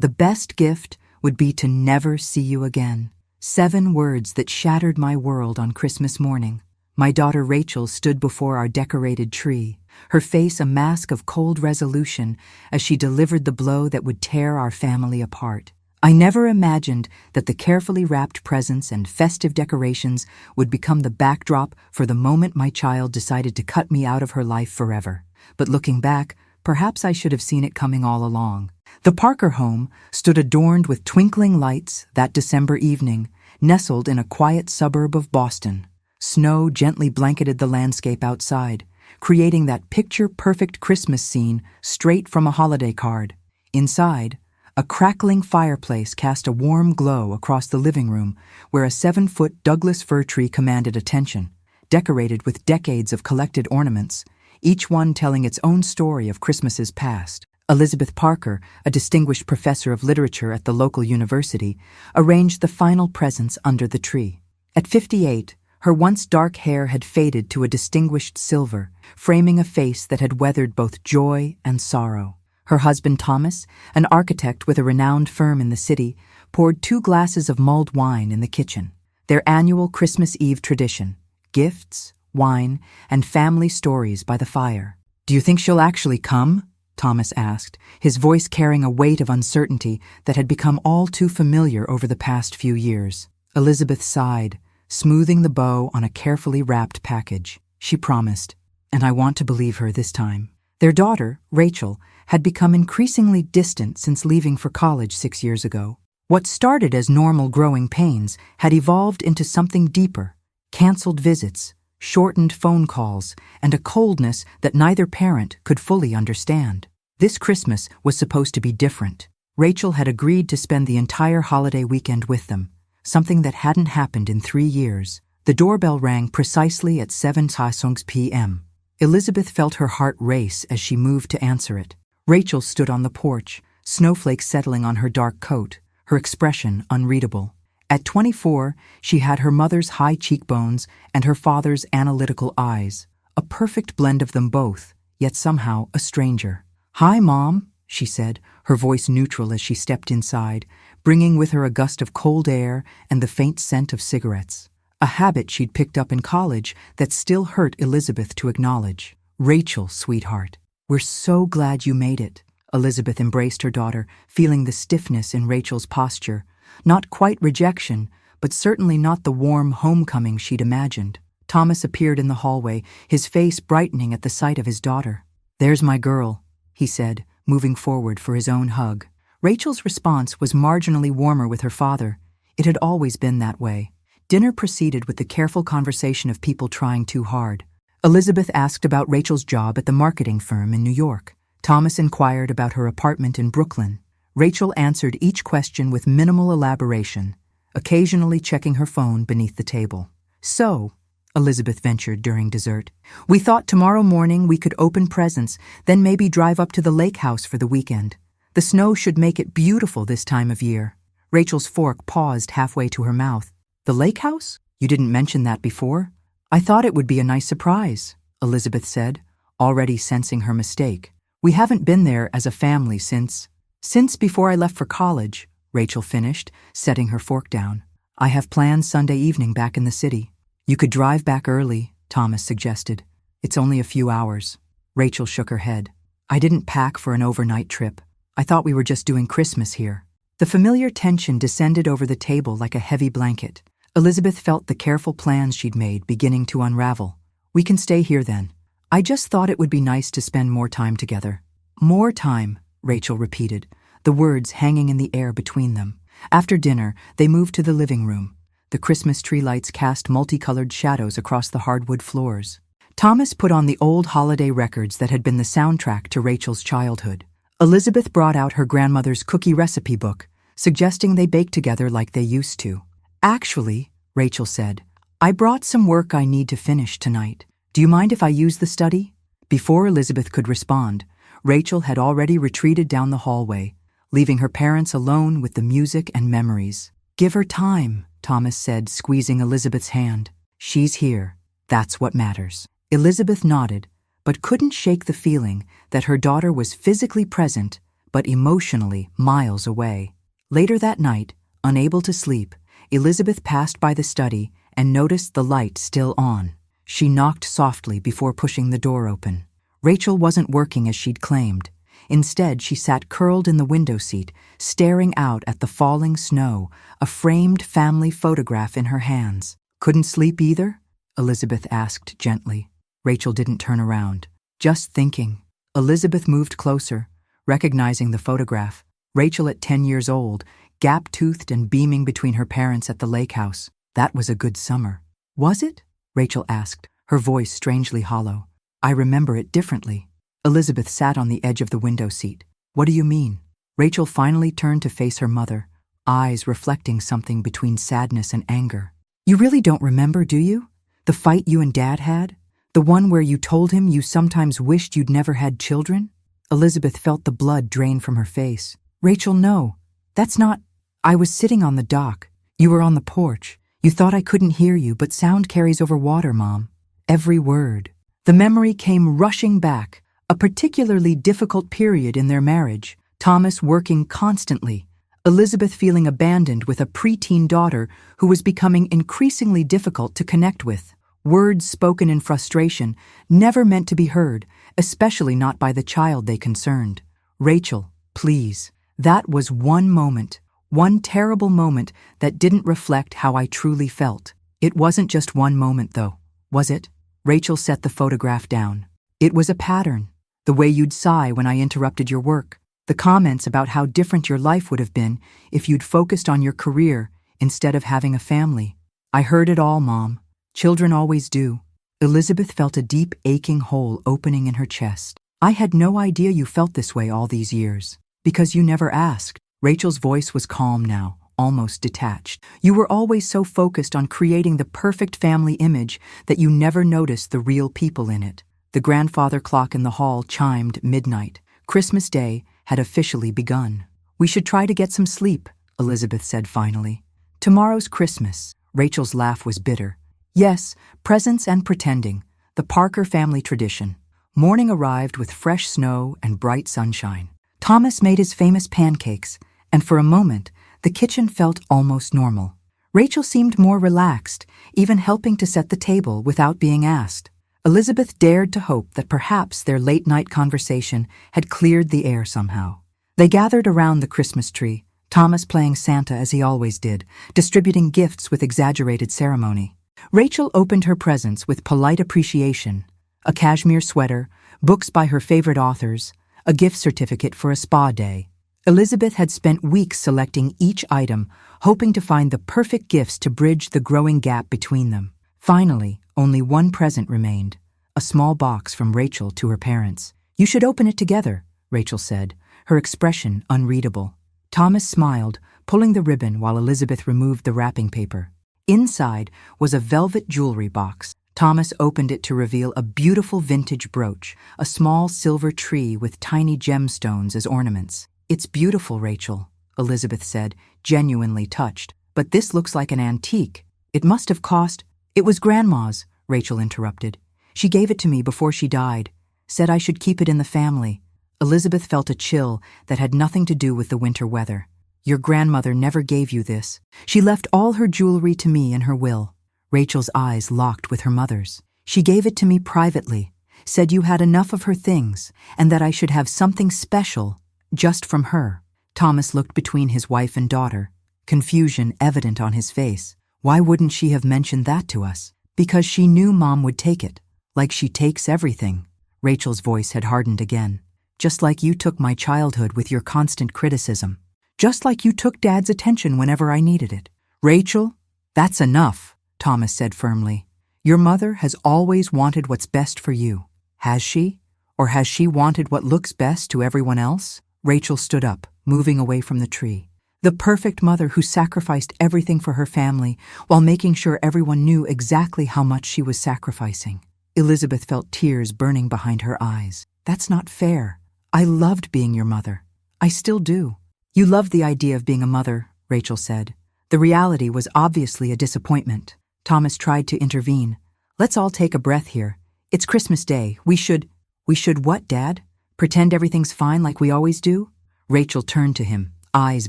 The best gift would be to never see you again. 7 words that shattered my world on Christmas morning. My daughter Rachel stood before our decorated tree, her face a mask of cold resolution as she delivered the blow that would tear our family apart. I never imagined that the carefully wrapped presents and festive decorations would become the backdrop for the moment my child decided to cut me out of her life forever. But looking back, perhaps I should have seen it coming all along. The Parker home stood adorned with twinkling lights that December evening, nestled in a quiet suburb of Boston. Snow gently blanketed the landscape outside, creating that picture-perfect Christmas scene straight from a holiday card. Inside, a crackling fireplace cast a warm glow across the living room where a 7-foot Douglas fir tree commanded attention, decorated with decades of collected ornaments, each one telling its own story of Christmases past. Elizabeth Parker, a distinguished professor of literature at the local university, arranged the final presents under the tree. At 58, her once dark hair had faded to a distinguished silver, framing a face that had weathered both joy and sorrow. Her husband Thomas, an architect with a renowned firm in the city, poured 2 glasses of mulled wine in the kitchen. Their annual Christmas Eve tradition: gifts, wine, and family stories by the fire. "Do you think she'll actually come?" Thomas asked, his voice carrying a weight of uncertainty that had become all too familiar over the past few years. Elizabeth sighed, smoothing the bow on a carefully wrapped package. "She promised, and I want to believe her this time." Their daughter, Rachel, had become increasingly distant since leaving for college 6 years ago. What started as normal growing pains had evolved into something deeper: canceled visits, shortened phone calls, and a coldness that neither parent could fully understand. This Christmas was supposed to be different. Rachel had agreed to spend the entire holiday weekend with them, something that hadn't happened in 3 years. The doorbell rang precisely at 7:00 p.m. Elizabeth felt her heart race as she moved to answer it. Rachel stood on the porch, snowflakes settling on her dark coat, her expression unreadable. At 24, she had her mother's high cheekbones and her father's analytical eyes, a perfect blend of them both, yet somehow a stranger. "Hi, Mom," she said, her voice neutral as she stepped inside, bringing with her a gust of cold air and the faint scent of cigarettes, a habit she'd picked up in college that still hurt Elizabeth to acknowledge. "Rachel, sweetheart, we're so glad you made it." Elizabeth embraced her daughter, feeling the stiffness in Rachel's posture. Not quite rejection, but certainly not the warm homecoming she'd imagined. Thomas appeared in the hallway, his face brightening at the sight of his daughter. "There's my girl," he said, moving forward for his own hug. Rachel's response was marginally warmer with her father. It had always been that way. Dinner proceeded with the careful conversation of people trying too hard. Elizabeth asked about Rachel's job at the marketing firm in New York. Thomas inquired about her apartment in Brooklyn. Rachel answered each question with minimal elaboration, occasionally checking her phone beneath the table. "So," Elizabeth ventured during dessert, "we thought tomorrow morning we could open presents, then maybe drive up to the lake house for the weekend. The snow should make it beautiful this time of year." Rachel's fork paused halfway to her mouth. "The lake house? You didn't mention that before." "I thought it would be a nice surprise," Elizabeth said, already sensing her mistake. "We haven't been there as a family since before I left for college," Rachel finished, setting her fork down. "I have plans Sunday evening back in the city." "You could drive back early," Thomas suggested. "It's only a few hours." Rachel shook her head. "I didn't pack for an overnight trip. I thought we were just doing Christmas here." The familiar tension descended over the table like a heavy blanket. Elizabeth felt the careful plans she'd made beginning to unravel. "We can stay here then. I just thought it would be nice to spend more time together." "More time," Rachel repeated, the words hanging in the air between them. After dinner, they moved to the living room. The Christmas tree lights cast multicolored shadows across the hardwood floors. Thomas put on the old holiday records that had been the soundtrack to Rachel's childhood. Elizabeth brought out her grandmother's cookie recipe book, suggesting they bake together like they used to. "Actually," Rachel said, "I brought some work I need to finish tonight. Do you mind if I use the study?" Before Elizabeth could respond, Rachel had already retreated down the hallway, leaving her parents alone with the music and memories. "Give her time," Thomas said, squeezing Elizabeth's hand. "She's here. That's what matters." Elizabeth nodded, but couldn't shake the feeling that her daughter was physically present, but emotionally miles away. Later that night, unable to sleep, Elizabeth passed by the study and noticed the light still on. She knocked softly before pushing the door open. Rachel wasn't working as she'd claimed. Instead, she sat curled in the window seat, staring out at the falling snow, a framed family photograph in her hands. "Couldn't sleep either?" Elizabeth asked gently. Rachel didn't turn around. "Just thinking." Elizabeth moved closer, recognizing the photograph. Rachel at 10 years old, gap-toothed and beaming between her parents at the lake house. That was a good summer. "Was it?" Rachel asked, her voice strangely hollow. "I remember it differently." Elizabeth sat on the edge of the window seat. "What do you mean?" Rachel finally turned to face her mother, eyes reflecting something between sadness and anger. "You really don't remember, do you? The fight you and Dad had? The one where you told him you sometimes wished you'd never had children?" Elizabeth felt the blood drain from her face. "Rachel, no. That's not— I was sitting on the dock. You were on the porch. You thought I couldn't hear you, but sound carries over water, Mom. Every word." The memory came rushing back, a particularly difficult period in their marriage. Thomas working constantly, Elizabeth feeling abandoned with a preteen daughter who was becoming increasingly difficult to connect with. Words spoken in frustration, never meant to be heard, especially not by the child they concerned. "Rachel, please." That was one moment, one terrible moment that didn't reflect how I truly felt. It wasn't just one moment, though, was it? Rachel set the photograph down. "It was a pattern. The way you'd sigh when I interrupted your work. The comments about how different your life would have been if you'd focused on your career instead of having a family. I heard it all, Mom. Children always do." Elizabeth felt a deep, aching hole opening in her chest. "I had no idea you felt this way all these years. Because you never asked." Rachel's voice was calm now, almost detached. "You were always so focused on creating the perfect family image that you never noticed the real people in it." The grandfather clock in the hall chimed midnight. Christmas Day had officially begun. "We should try to get some sleep," Elizabeth said finally. "Tomorrow's Christmas." Rachel's laugh was bitter. "Yes, presents and pretending. The Parker family tradition." Morning arrived with fresh snow and bright sunshine. Thomas made his famous pancakes, and for a moment, the kitchen felt almost normal. Rachel seemed more relaxed, even helping to set the table without being asked. Elizabeth dared to hope that perhaps their late-night conversation had cleared the air somehow. They gathered around the Christmas tree, Thomas playing Santa as he always did, distributing gifts with exaggerated ceremony. Rachel opened her presents with polite appreciation: a cashmere sweater, books by her favorite authors, a gift certificate for a spa day. Elizabeth had spent weeks selecting each item, hoping to find the perfect gifts to bridge the growing gap between them. Finally, only one present remained, a small box from Rachel to her parents. "You should open it together," Rachel said, her expression unreadable. Thomas smiled, pulling the ribbon while Elizabeth removed the wrapping paper. Inside was a velvet jewelry box. Thomas opened it to reveal a beautiful vintage brooch, a small silver tree with tiny gemstones as ornaments. "It's beautiful, Rachel," Elizabeth said, genuinely touched. "But this looks like an antique. It must have cost—" "It was Grandma's," Rachel interrupted. "She gave it to me before she died, said I should keep it in the family." Elizabeth felt a chill that had nothing to do with the winter weather. "Your grandmother never gave you this. She left all her jewelry to me in her will." Rachel's eyes locked with her mother's. "She gave it to me privately, said you had enough of her things, and that I should have something special, just from her." Thomas looked between his wife and daughter, confusion evident on his face. "Why wouldn't she have mentioned that to us?" "Because she knew Mom would take it, like she takes everything." Rachel's voice had hardened again. "Just like you took my childhood with your constant criticism. Just like you took Dad's attention whenever I needed it." "Rachel, that's enough," Thomas said firmly. "Your mother has always wanted what's best for you. Has she? Or has she wanted what looks best to everyone else?" Rachel stood up, moving away from the tree. The perfect mother who sacrificed everything for her family while making sure everyone knew exactly how much she was sacrificing. Elizabeth felt tears burning behind her eyes. "That's not fair. I loved being your mother. I still do." "You loved the idea of being a mother," Rachel said. The reality was obviously a disappointment. Thomas tried to intervene. "Let's all take a breath here. It's Christmas Day. We should— "We should what, Dad? Pretend everything's fine like we always do?" Rachel turned to him, eyes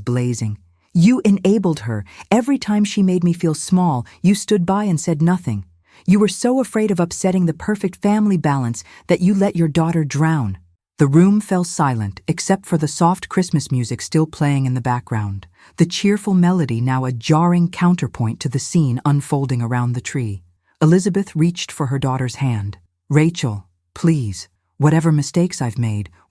blazing. You enabled her. Every time she made me feel small, you stood by and said nothing. You were so afraid of upsetting the perfect family balance that you let your daughter drown. The room fell silent, except for the soft Christmas music still playing in the background, the cheerful melody now a jarring counterpoint to the scene unfolding around the tree. Elizabeth reached for her daughter's hand. Rachel, please, whatever mistakes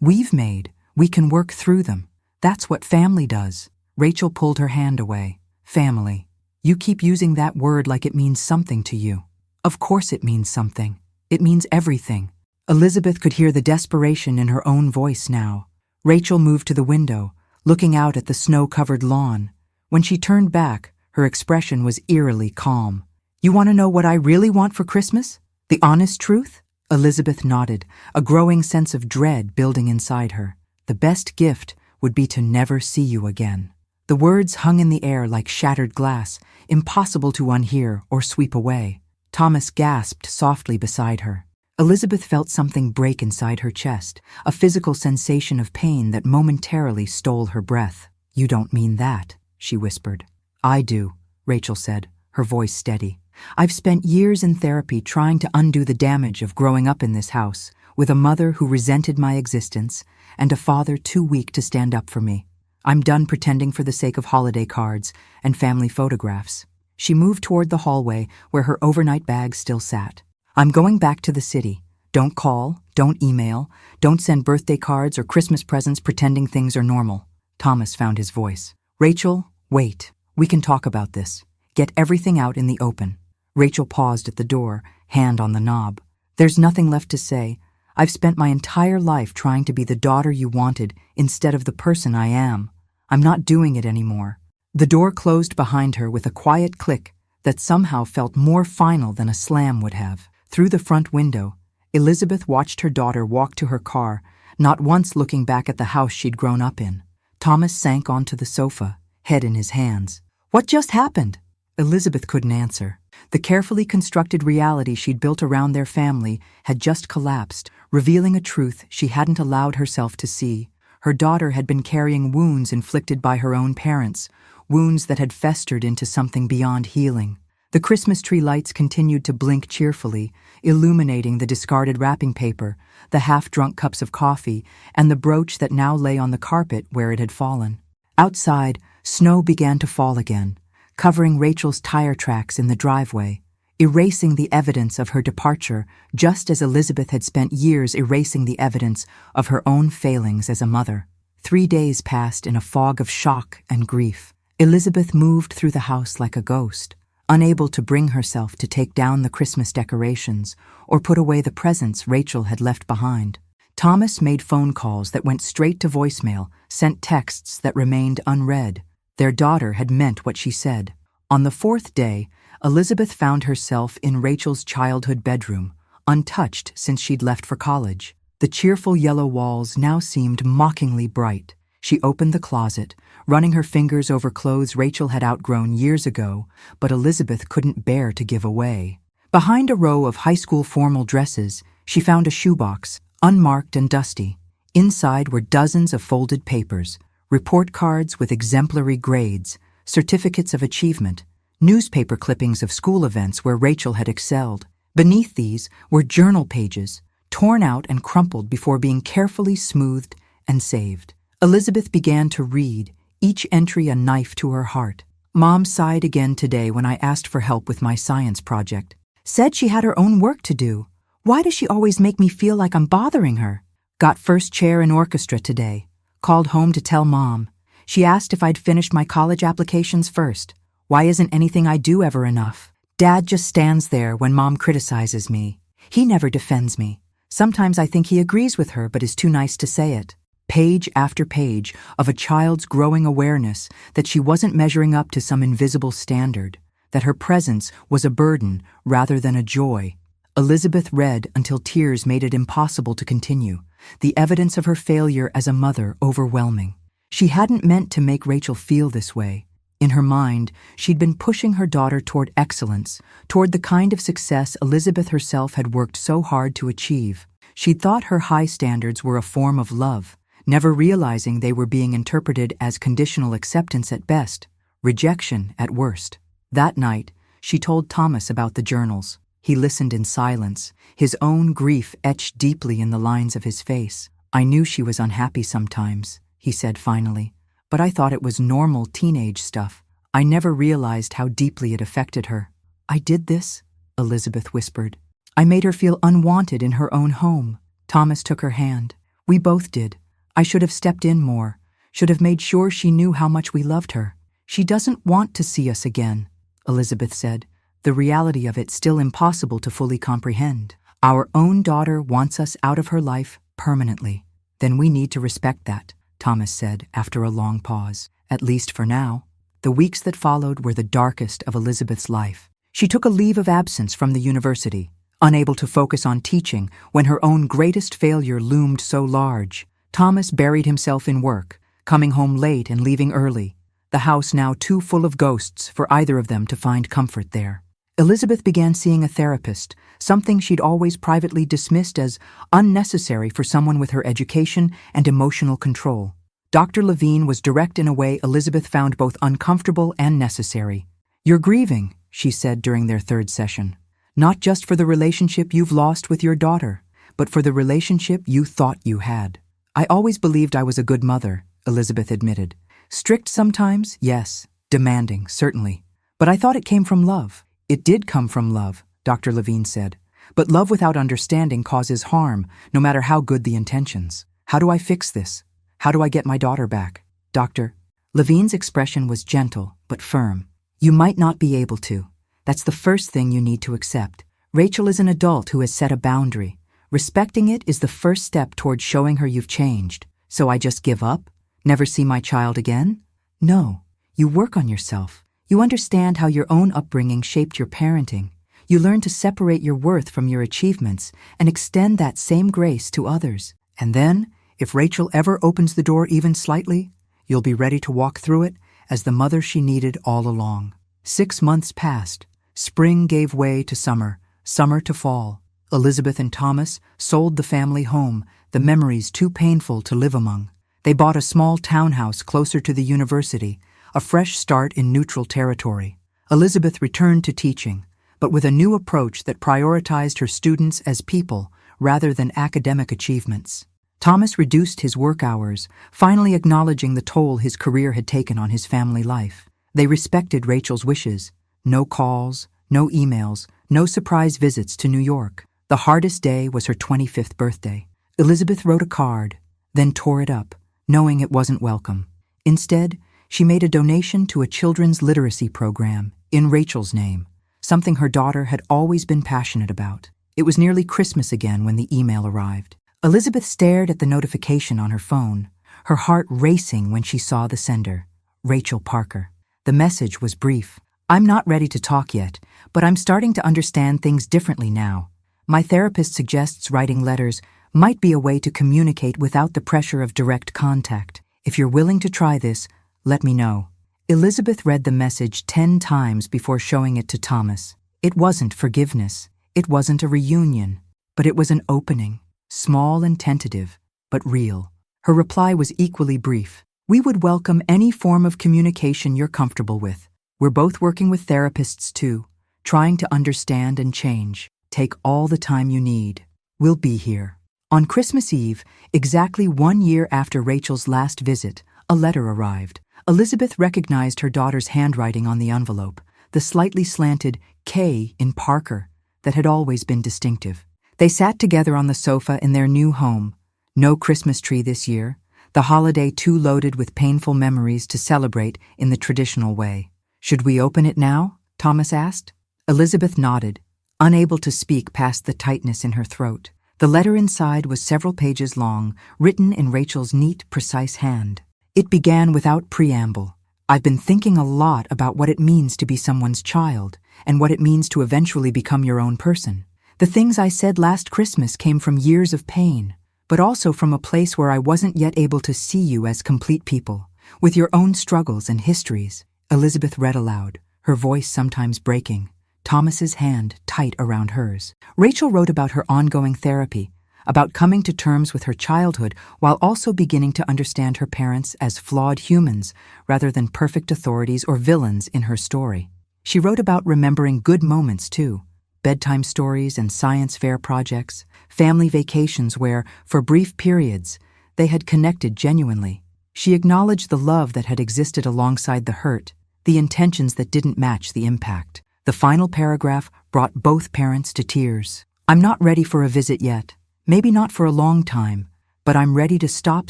we've made, we can work through them. That's what family does. Rachel pulled her hand away. Family. You keep using that word like it means something to you. Of course it means something. It means everything. Elizabeth could hear the desperation in her own voice now. Rachel moved to the window, looking out at the snow-covered lawn. When she turned back, her expression was eerily calm. You want to know what I really want for Christmas? The honest truth? Elizabeth nodded, a growing sense of dread building inside her. The best gift would be to never see you again. The words hung in the air like shattered glass, impossible to unhear or sweep away. Thomas gasped softly beside her. Elizabeth felt something break inside her chest, a physical sensation of pain that momentarily stole her breath. You don't mean that, she whispered. I do, Rachel said, her voice steady. I've spent years in therapy trying to undo the damage of growing up in this house, with a mother who resented my existence and a father too weak to stand up for me. I'm done pretending for the sake of holiday cards and family photographs. She moved toward the hallway where her overnight bag still sat. I'm going back to the city. Don't call, don't email, don't send birthday cards or Christmas presents pretending things are normal. Thomas found his voice. Rachel, wait. We can talk about this. Get everything out in the open. Rachel paused at the door, hand on the knob. There's nothing left to say. I've spent my entire life trying to be the daughter you wanted instead of the person I am. I'm not doing it anymore. The door closed behind her with a quiet click that somehow felt more final than a slam would have. Through the front window, Elizabeth watched her daughter walk to her car, not once looking back at the house she'd grown up in. Thomas sank onto the sofa, head in his hands. What just happened? Elizabeth couldn't answer. The carefully constructed reality she'd built around their family had just collapsed, revealing a truth she hadn't allowed herself to see. Her daughter had been carrying wounds inflicted by her own parents, wounds that had festered into something beyond healing. The Christmas tree lights continued to blink cheerfully, illuminating the discarded wrapping paper, the half-drunk cups of coffee, and the brooch that now lay on the carpet where it had fallen. Outside, snow began to fall again, covering Rachel's tire tracks in the driveway, erasing the evidence of her departure, just as Elizabeth had spent years erasing the evidence of her own failings as a mother. 3 days passed in a fog of shock and grief. Elizabeth moved through the house like a ghost, unable to bring herself to take down the Christmas decorations or put away the presents Rachel had left behind. Thomas made phone calls that went straight to voicemail, sent texts that remained unread. Their daughter had meant what she said. On the 4th day, Elizabeth found herself in Rachel's childhood bedroom, untouched since she'd left for college. The cheerful yellow walls now seemed mockingly bright. She opened the closet, running her fingers over clothes Rachel had outgrown years ago, but Elizabeth couldn't bear to give away. Behind a row of high school formal dresses, she found a shoebox, unmarked and dusty. Inside were dozens of folded papers, report cards with exemplary grades, certificates of achievement, newspaper clippings of school events where Rachel had excelled. Beneath these were journal pages, torn out and crumpled before being carefully smoothed and saved. Elizabeth began to read, each entry a knife to her heart. Mom sighed again today when I asked for help with my science project. Said she had her own work to do. Why does she always make me feel like I'm bothering her? Got first chair in orchestra today. Called home to tell Mom. She asked if I'd finished my college applications first. Why isn't anything I do ever enough? Dad just stands there when Mom criticizes me. He never defends me. Sometimes I think he agrees with her but is too nice to say it. Page after page of a child's growing awareness that she wasn't measuring up to some invisible standard, that her presence was a burden rather than a joy. Elizabeth read until tears made it impossible to continue, the evidence of her failure as a mother overwhelming. She hadn't meant to make Rachel feel this way. In her mind, she'd been pushing her daughter toward excellence, toward the kind of success Elizabeth herself had worked so hard to achieve. She'd thought her high standards were a form of love, never realizing they were being interpreted as conditional acceptance at best, rejection at worst. That night, she told Thomas about the journals. He listened in silence, his own grief etched deeply in the lines of his face. "I knew she was unhappy sometimes," he said finally, "but I thought it was normal teenage stuff. I never realized how deeply it affected her." "I did this," Elizabeth whispered. "I made her feel unwanted in her own home." Thomas took her hand. "We both did. I should have stepped in more, should have made sure she knew how much we loved her." "She doesn't want to see us again," Elizabeth said, the reality of it still impossible to fully comprehend. "Our own daughter wants us out of her life permanently." "Then we need to respect that," Thomas said after a long pause, "at least for now." The weeks that followed were the darkest of Elizabeth's life. She took a leave of absence from the university, unable to focus on teaching when her own greatest failure loomed so large. Thomas buried himself in work, coming home late and leaving early, the house now too full of ghosts for either of them to find comfort there. Elizabeth began seeing a therapist, something she'd always privately dismissed as unnecessary for someone with her education and emotional control. Dr. Levine was direct in a way Elizabeth found both uncomfortable and necessary. "You're grieving," she said during their third session, "not just for the relationship you've lost with your daughter, but for the relationship you thought you had." "I always believed I was a good mother," Elizabeth admitted. "Strict sometimes, yes. Demanding, certainly. But I thought it came from love." "It did come from love," Dr. Levine said. "But love without understanding causes harm, no matter how good the intentions. How do I fix this? How do I get my daughter back?" "Dr." Levine's expression was gentle, but firm. "You might not be able to. That's the first thing you need to accept. Rachel is an adult who has set a boundary. Respecting it is the first step toward showing her you've changed. So I just give up? Never see my child again? No. You work on yourself. You understand how your own upbringing shaped your parenting. You learn to separate your worth from your achievements and extend that same grace to others. And then, if Rachel ever opens the door even slightly, you'll be ready to walk through it as the mother she needed all along." 6 months passed. Spring gave way to summer, summer to fall. Elizabeth and Thomas sold the family home, the memories too painful to live among. They bought a small townhouse closer to the university, a fresh start in neutral territory. Elizabeth returned to teaching, but with a new approach that prioritized her students as people rather than academic achievements. Thomas reduced his work hours, finally acknowledging the toll his career had taken on his family life. They respected Rachel's wishes. No calls, no emails, no surprise visits to New York. The hardest day was her 25th birthday. Elizabeth wrote a card, then tore it up, knowing it wasn't welcome. Instead, she made a donation to a children's literacy program in Rachel's name, something her daughter had always been passionate about. It was nearly Christmas again when the email arrived. Elizabeth stared at the notification on her phone, her heart racing when she saw the sender, Rachel Parker. The message was brief. "I'm not ready to talk yet, but I'm starting to understand things differently now. My therapist suggests writing letters might be a way to communicate without the pressure of direct contact. If you're willing to try this, let me know." Elizabeth read the message 10 times before showing it to Thomas. It wasn't forgiveness. It wasn't a reunion. But it was an opening, small and tentative, but real. Her reply was equally brief. "We would welcome any form of communication you're comfortable with. We're both working with therapists too, trying to understand and change. Take all the time you need. We'll be here." On Christmas Eve, exactly 1 year after Rachel's last visit, a letter arrived. Elizabeth recognized her daughter's handwriting on the envelope, the slightly slanted K in Parker that had always been distinctive. They sat together on the sofa in their new home. No Christmas tree this year, the holiday too loaded with painful memories to celebrate in the traditional way. "Should we open it now?" Thomas asked. Elizabeth nodded, unable to speak past the tightness in her throat. The letter inside was several pages long, written in Rachel's neat, precise hand. It began without preamble. "I've been thinking a lot about what it means to be someone's child, and what it means to eventually become your own person. The things I said last Christmas came from years of pain, but also from a place where I wasn't yet able to see you as complete people, with your own struggles and histories." Elizabeth read aloud, her voice sometimes breaking, Thomas's hand tight around hers. Rachel wrote about her ongoing therapy, about coming to terms with her childhood while also beginning to understand her parents as flawed humans rather than perfect authorities or villains in her story. She wrote about remembering good moments too, bedtime stories and science fair projects, family vacations where, for brief periods, they had connected genuinely. She acknowledged the love that had existed alongside the hurt, the intentions that didn't match the impact. The final paragraph brought both parents to tears. "I'm not ready for a visit yet. Maybe not for a long time, but I'm ready to stop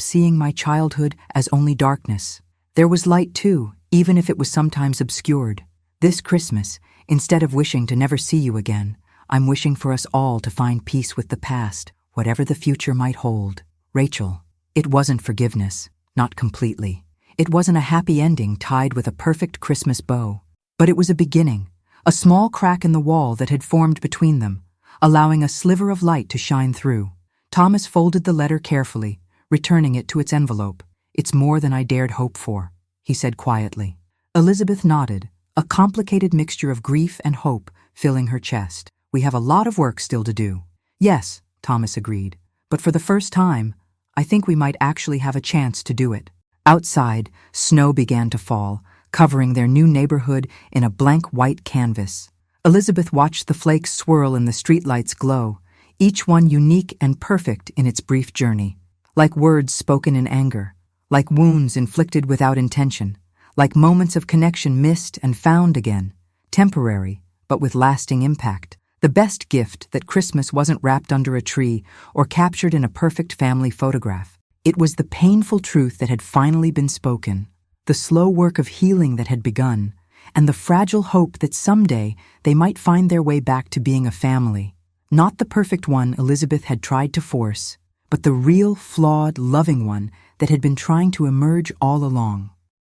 seeing my childhood as only darkness. There was light too, even if it was sometimes obscured. This Christmas, instead of wishing to never see you again, I'm wishing for us all to find peace with the past, whatever the future might hold. Rachel." It wasn't forgiveness, not completely. It wasn't a happy ending tied with a perfect Christmas bow. But it was a beginning, a small crack in the wall that had formed between them, allowing a sliver of light to shine through. Thomas folded the letter carefully, returning it to its envelope. "It's more than I dared hope for," he said quietly. Elizabeth nodded, a complicated mixture of grief and hope filling her chest. "We have a lot of work still to do." "Yes," Thomas agreed, "but for the first time, I think we might actually have a chance to do it." Outside, snow began to fall, covering their new neighborhood in a blank white canvas. Elizabeth watched the flakes swirl in the streetlight's glow, each one unique and perfect in its brief journey. Like words spoken in anger, like wounds inflicted without intention, like moments of connection missed and found again, temporary, but with lasting impact. The best gift that Christmas wasn't wrapped under a tree or captured in a perfect family photograph. It was the painful truth that had finally been spoken, the slow work of healing that had begun, and the fragile hope that someday they might find their way back to being a family. Not the perfect one Elizabeth had tried to force, but the real, flawed, loving one that had been trying to emerge all along.